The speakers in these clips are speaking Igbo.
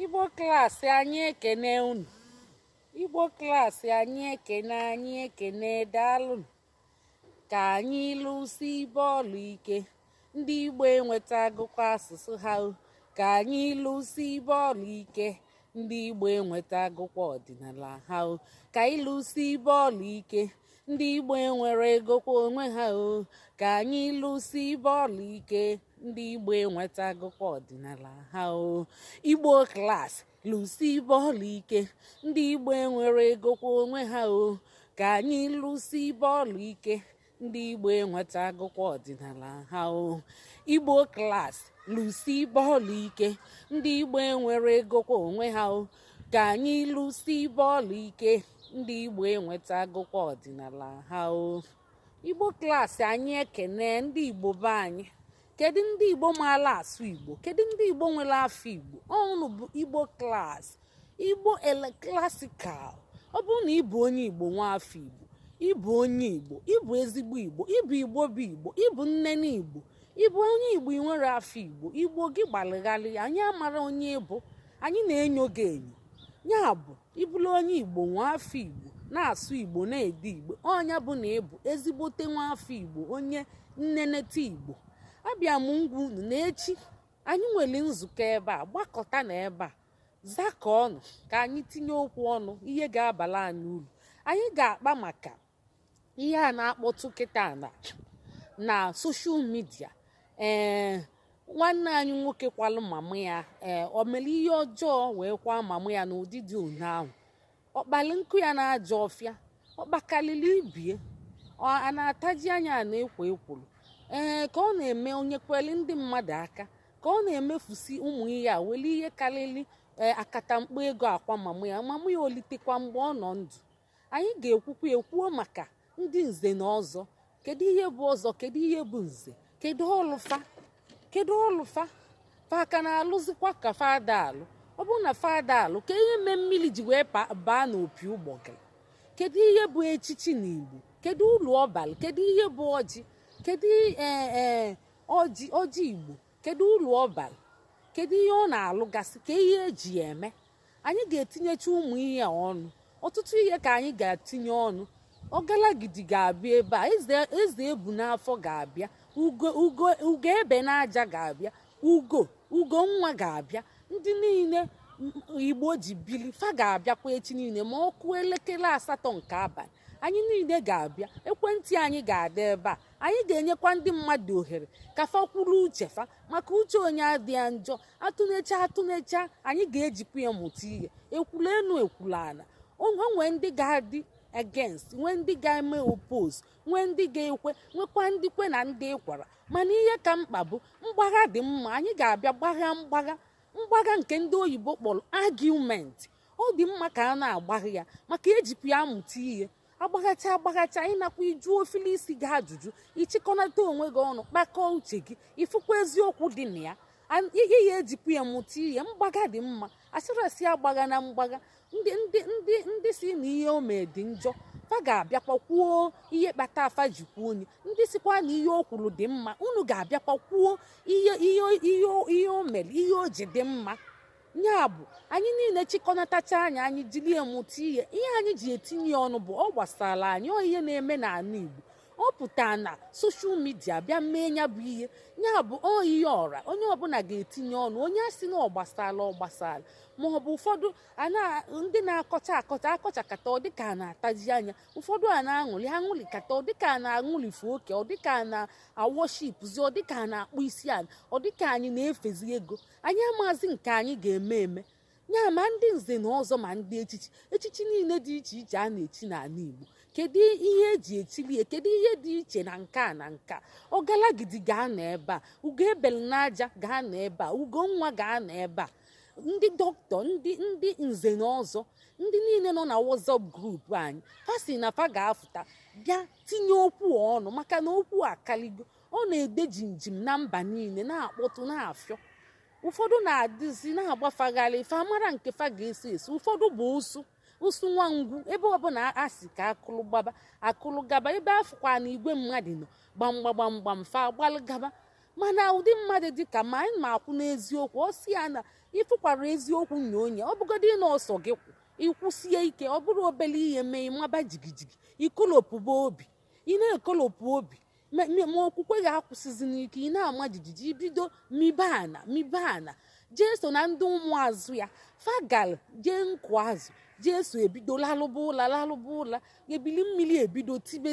Igbo klaasị anyị ekene unu. Igbo klaasị anyị ekene daalụ. Ka anyị lụsi bọọlụ ike, ndị Igbo enwetagokwa asụsụ ha. Ka anyị lụsi bọọlụ ike, ndị Igbo enwetagokwa ọdịnala ha. Ka anyị lụsi bọọlụ ike, ndị Igbo enwere egokwa onwe ha. Ka anyị lụsi bọọlụ ike, ndị Igbo enwetagokwa ọdịnala ha. Igbo klaasị lụsi bọọlụ ike, ndị Igbo enwere egokwa onwe ha. Ka anyị lụsi bọọlụ ike, ndị Igbo enwetagokwa ọdịnala ha. Igbo klaasị lụsi bọọlụ ike, ndị Igbo enwere egokwa onwe ha. Ka anyị lụsi bọọlụ ike, ndị Igbo enwetagokwa ọdịnala ha. Igbo klaasị anyị ekene ndị Igbo be anyị. Kedu ndị Igbo maara asụ Igbo? Kedu ndị Igbo nwere afọ Igbo? Ọnụ bụ Igbo klaasị, Igbo klasikal. Ọ bụrụ na ịbụ onye Igbo nwa afọ Igbo, ịbụ onye Igbo, ịbụ ezigbo Igbo, ịbụ Igbo bụ Igbo, ịbụ nne n'Igbo, ịbụ onye Igbo ị nwere afọ Igbo, Igbo gị gbalịgharị, anyị amara onye ịbụ, anyị na-enyo gị enyo. Ya bụ ịbụrụ onye Igbo nwa afọ Igbo, na-asụ Igbo, na-ede Igbo, ọnya bụ na ịbụ ezigbote nwa afọ Igbo, onye nnenete Igbo. Abịa m ngwa unu n'echi, anyị nwere nzukọ ebe a, gbakọta na ebe a, zakọ ọnụ ka anyị tinye okwu ọnụ, ihe ga-abala anyị uru. Anyị ga-akpa maka ihe a na-akpọtụ kịta na soshal midia. Nwanne anyị nwoke kwalụ mama ya, o mere ihe ọjọọ wee kwa mama ya n'ụdị dị ụnyaahụ. Ọkpali nkụ ya na-aja ọfịa, ọkpakalili ibie, a na-ataji anya na-ekwo ekworo. Ka ọ na-eme onye kweli ndị mmadụ aka, ka ọ na-emefusi ụmụ ihe a were ihe karịrị akatamkpo ego akwa mama ya olitekwa mgbe ọ nọ ndụ. Anyị ga-ekwuo maka ndị nze na ọzọ. Kedu ihe bụ ọzọ? Kedu ihe bụ nze? Kedu ọlụfa fa ka na-alụzikwa ka fada alụ? Ọ bụrụ na fada alụ, ka ihe mee mmiri ji wee baa n'opi ụgbọgịrị? Kedu ihe bụ echichi n'Igbo? Kedu ụlọ ọbalị? Kedu ihe bụ ọjị? Kedu ọjị Igbo? Kedu ụlọ ọbalị? Kedu ihe ọ na-alụgasị? Ka ihe eji ya eme? Anyị ga-etinyecha ụmụ ihe a ọnụ. Ọtụtụ ihe ka anyị ga-etinye ọnụ. Ọgalagidi ga-abịa ebe a, eze ebu n'afọ ga-abịa, ugo ebe n'aja ga-abịa, ugo nwa ga-abịa. Ndị niile Igbo ji bili fa ga-abịakwa echi niile ma ọ kụọ elekere 8 nke abalị. Anyị niile ga-abịa, ekwentị anyị ga-adị ebe a. Anyị ga-enyekwa ndị mmadụ ohere ka fa kwuru uche fa, maka uche onye adịghị njọ. Atụnecha anyị ga-ejikwa ya mụta ihe. Ekwulu enu ekwulu ala. Nwee ndị ga-adị against, nwee ndị ga-eme oppose, nwee ndị ga-ekwe, nwekwa ndị kwe na ndị ịkwara. Mana ihe ka mkpa bụ mgbagha dị mma. Anyị ga-abịa mgbagha nke ndị oyibo kpọrọ argument. Ọ dị mma ka a na-agbagha ya, maka ejikwa ya amụta ihe. Agbaghacha ịnakwa ijuo ofili isi gị ajụjụ, ịchịkọnata onwe gị ọnụ, kpakọọ uche gị, ifukwa eziokwu dị na ya. Ihe ya ejikwa ya mụta ihe. Mgbagha dị mma. Asịrịsị agbagha na mgbagha. Ndị si na ihe o mee dị njọ, fa ga-abịakwa kwuo ihe kpata afa ji kwuo onye. Ndị sikwa na ihe o kwuru dị mma, unu ga-abịakwa kwuo ihe o mere, ihe o ji dị mma. Ya bụ anyị niile chịkọnatacha anya, anyị jiri mụta ihe anyị ji etinye ọnụ bụ ọ gbasara anyị, ọ ihe na-eme n'ala Igbo. Ọ pụtara na soshal midia bịa mee ya bụ ihe. Ya bụ ihe ọra onye ọbụla ga-etinye ọnụ. Onye a sị na ọ gbasara ma ọ bụ ụfọdụ ndị na-akọchakata ọ dịka a na-ataji anya, ụfọdụ a na-aṅụrị kata ọ dịka a na-aṅụrife oke, ọ dịka a na-awọshipụzi, ọ dịka a na-akpụ isi ala, ọ dịka anyị na-efezi ego. Anyị amazi nke anyị ga-eme. Ya ma ndị nze na ọzọ ma ndị echichi niile dị iche iche a na-echi n'ala Igbo. Kedu ihe eji echili ya? Kedu ihe dị iche na nke a na nke a? Ọgalagidi ga-anọ ebe a, ugo ebele n'aja ga-anọ ebe a, ugo nwa ga-anọ ebe a. Ndị dọkịta, ndị nze na ọzọ, ndị niile nọ na WhatsApp grupu anyị, ha si na fa ga-afụta bịa tinye okwu ọnụ, maka na okwu akaligo. Ọ na-ede jinjim na mba niile, na-akpọtụ, na-afịọ. Ụfọdụ na-adịzi na-agbafagharị fa mara nke fa ga-eso. Ụfọdụ bụ ụsụ nwa ngwu, ebe ọbụla asị ka akụlụ gaba, ebe afụkwa na igwe mmadụ nọ gbamgbam fa agbalụ gaba. Mana ụdị mmadụ dịka ma anyị ma akwụ n'eziokwu, ọ sị ya na ịfụkwara eziokwu nya onye ọ bụgodị na ọsọ gị ịkwụsie ike ọ bụrụ obele ihe mee ịmaba jigijigi ikolopụba obi ị na-ekolopụ obi ma okwukwe ga-akwụsịzi n'ike ị na-ama jijiji ibido mibe ana jeso na ndị ụmụazụ ya fagal jee nkụ azụ jeso ebido lalụba ụla ebili mmiri ebido tibe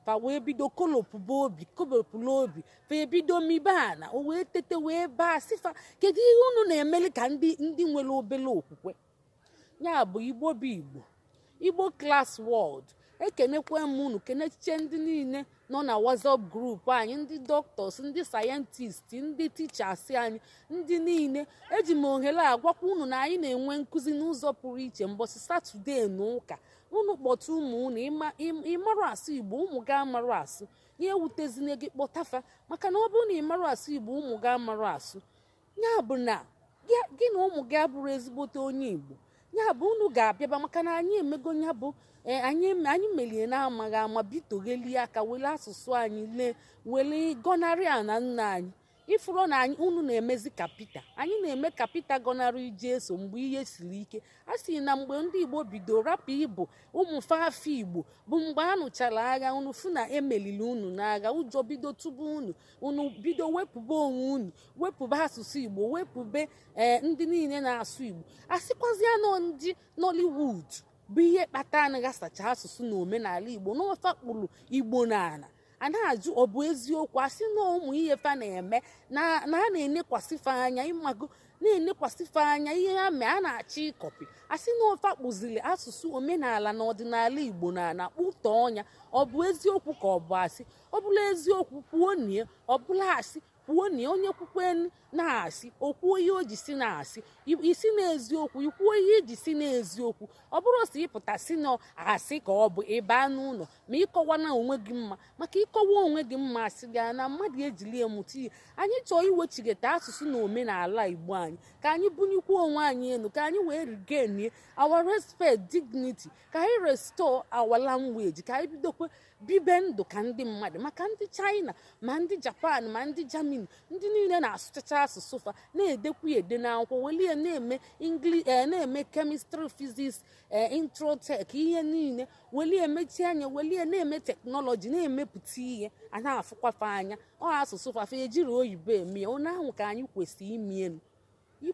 fa wee bido kolopụba obi kobepụla obi fa ebido mibe ana o wee tete wee baa sifa kedu ihe unu na-emeli ka ndị nwere obele okwukwe ya bụ igbo klas wọld ekenekwe m unu kenechiche ndị niile nọ na WhatsApp grupu anyị ndị dọktọs ndị sayentist ndị tichas anyị ndị niile eji m ohere agwakwa unu na anyị na-enwe nkụzi n'ụzọ pụrụ iche mbọchị satọde na ụka unu kpọta ụmụ unu ịmarụ asụ igbo ụmụ ga amarụ asụ ya ewutezina gị kpọtafa maka na ọ bụrụ na ịmarụ asụ igbo ụmụ ga amarụ asụ ya bụ na gị na ụmụ gị abụrụ ezigbote onye igbo ya bụ unu ga-abịaba maka na anyị emego ya bụ anyị melie na-amaghị ama bitogheli aka were asụsụ anyị lee were gọnarị a na nna anyị ifuru na unu na-emezi kapita anyị na-eme kapita gọnarị Jesu mgbe ihe siri ike a sị na mgbe ndị Igbo bido rapụ ịbụ ụmụfe afọ Igbo bụ mgbe a nụchara agha unu fụ na emelili unu n'agha ụjọ bido tụba unu bido wepụba onwe unu wepụba asụsụ Igbo wepụbe ndị niile na-asụ Igbo a sịkwazịa nọ ndị Nollywood bụ ihe kpata anaghị asacha asụsụ na omenala Igbo n'ofe kpụrụ Igbo n'ala a na-ajụ ọ bụ eziokwu asị na ụmụ ihe fa na-eme na a na-enekwasịfe anya ịmago na-enekwasịfe anya ihe ha mee a na-achọ ịkọpị asị na ofe akpụziri asụsụ omenala na ọdịnala Igbo na kpụtọ ọnya ọ bụ eziokwu ka ọ bụ asị ọ bụla eziokwu kwuo nie ọ bụla asị kwuo na onye kwukwe na-asị okwuo ihe o ji si na-asị isi n'eziokwu ikwuo ihe iji si n'eziokwu ọ bụrụ si ịpụta si na asị ka ọ bụ ịba n'ụlọ ma ịkọwa na onwe gị mma maka ịkọwa onwe gị mma asị gaa na mmadụ ejili emụta ihe anyị chọọ iwechigata asụsụ na omenala Igbo anyị ka anyị bunyekwa onwe anyị elu ka anyị wee rigenie our respect dignity ka anyị restore our language ka anyị bidokwe bibe ndụ ka ndị mmadụ maka ndị China ma ndị Japan ma ndị Germany ndị niile na-asụchacha asụsụ fa na-edekwa ede n'akwụkwọ welie na-eme English na-eme chemistry physics introtech ihe niile welie mechie anya welie na-eme teknọlọji na-emepụta ihe a na-afụkwafa anya ọ asụsụ fafa ejiri oyibo eme onye ahụ ka anyị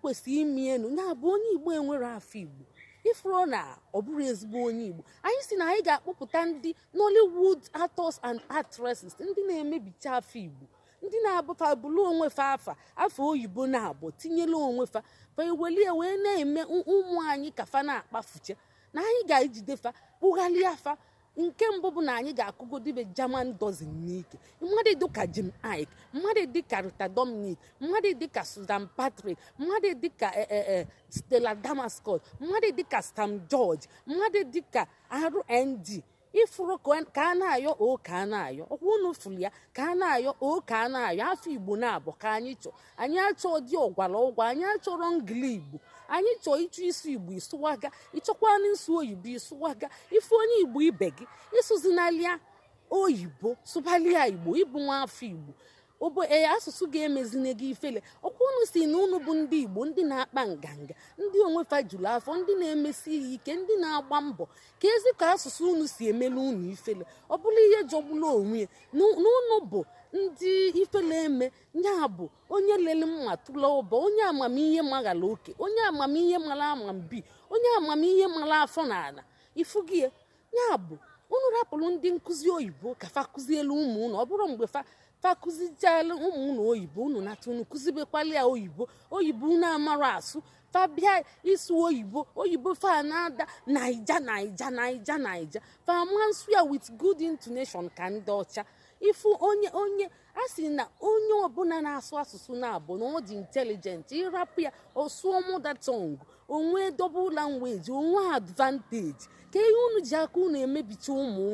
kwesịrị imi enu na-abụ onye Igbo enwere afọ Igbo ifuru na ọ bụrụ ezigbo onye Igbo anyị si na anyị ga-akpọpụta ndị Nollywood actors and actresses ndị na-emebicha afọ Igbo ndị na-abụfa bụrụ onwe fa afọ oyibo na-abụ tinyela onwe fa ewelie wee na-eme ụmụ anyị ka fa na-akpafuche na anyị ga-ejidefa kpụghalịa fa nke mbụ bụ na anyị ga-akụgodibe German dozen n'ike mmadụ dịka Jim Iyke mmadụ dịka Rita Dominic mmadụ dịka Susan Patrick mmadụ dịka Stella Damascus mmadụ dịka Sam George mmadụ dịka RND ifuru ka a na-ayọ ka a na-ayọ ọkwa unu fụrụ ya ka a na-ayọ ka a na-ayọ afọ Igbo na-abụ ka anyị chọọ anyị achọọ dị ọgwara ụgwọ anyị achọrọ ngili Igbo anyị chọọ ịchụ isu Igbo ịsụwaga ịchọkwana isu oyibo ịsụwaga ife onye Igbo ibe gị ịsụzinalia oyibo sụbalia Igbo ịbụ nwa afọ Igbo asụsụ ga-emezine gị ifele ọkwa unu si na unu bụ ndị Igbo ndị na-akpa nganga ndị onwefa juru afọ ndị na-emesi ihe ike ndị na-agba mbọ ka ezi ka asụsụ unu si emelu unu ifele ọ bụla ihe jọgbula onwe ya n'unu bụ ndị ifele eme ya bụ onye lele mma tụla ụbọ onye amamihe maghala oke onye amamihe mara amambi onye amamihe mara afọ n'ala ifu gị ya bụ unu rapụrụ ndị nkụzi oyibo ka fa kụzielu ụmụ unu ọ bụrụ mgbe fakụzichala ụmụ unu oyibo unu nata unu kụzibekwala oyibo unu amara asụ fabia ịsụ oyibo fa na-ada naija fama nsụ ya with good intonation ka ndị ọcha ifu onye a sị na onye ọbụla na-asụ asụsụ na-abụ na ọ dị intelligent ịrapụ ya ọsụọ mother tongue onwe double language onwe advantage ka ihe unu ji aka unu emebicha ụmụ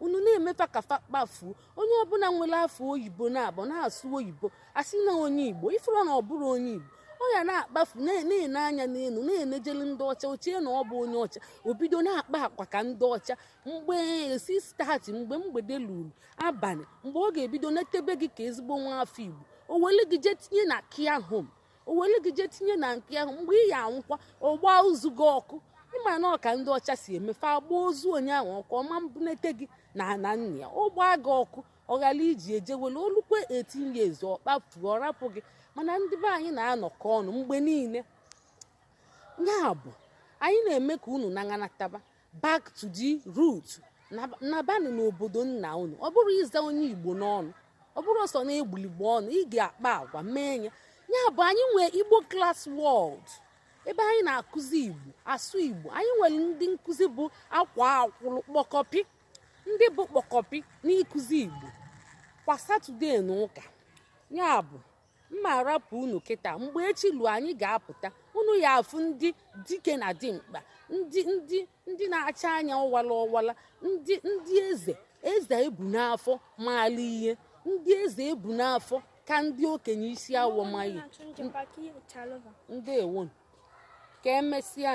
unu na-emefa ka fa kpafuo onye ọbụla nwere afọ oyibo na-abụ na-asụ oyibo asị na onye Igbo ifuru na ọ bụrụ onye Igbo ọ ya na-akpafu na-ene anya n'elu na-enejele ndị ọcha ochie na ọ bụ onye ọcha obido na-akpa akwa ka ndị ọcha mgbe esi stati mgbe mgbede luru abalị mgbe ọ ga-ebido na-etebe gị ka ezigbo nwa afọ Igbo o wele gị jee tinye na kia home o were gị jee tinye na nke ahụ mgbe ị ya anwụkwa ọgba ozu gị ọkụ ịma na ọka ndị ọcha si emefe agba ozu onye ahụ ọkụ ọma mbunete gị na nna ya ọ gbaa gị ọkụ ọ ghara iji eje were olukwe etinye ezu ọkpafuo ọ rapụ gị mana ndị be anyị na-anọkọ ọnụ mgbe niile ya bụ anyị na-eme ka unu na-anataba back to the root nabanị n'obodo nna unu ọ bụrụ ịza onye Igbo n'ọnụ ọ bụrụ ọsọ na-egbuligbo ọnụ ị ga-akpa agwa mee ya bụ anyị nwee Igbo class world ebe anyị na-akụzi Igbo asụ Igbo anyị nwere ndị nkụzi bụ akwa akwụrụ kpọkọpị ndị bụ kpọkọpị n'ịkụzi Igbo kwa Satọde na ụka ya bụ mma arapụ unu kịta mgbe echi lu anyị ga-apụta unu ya afụ ndị dike na dimkpa ndị na-acha anya ọwala ọwala ndị eze ebu n'afọ maala ihe ndị eze ebu n'afọ ka ndị okenye isi awọ maghị ndị ewon ka emesịa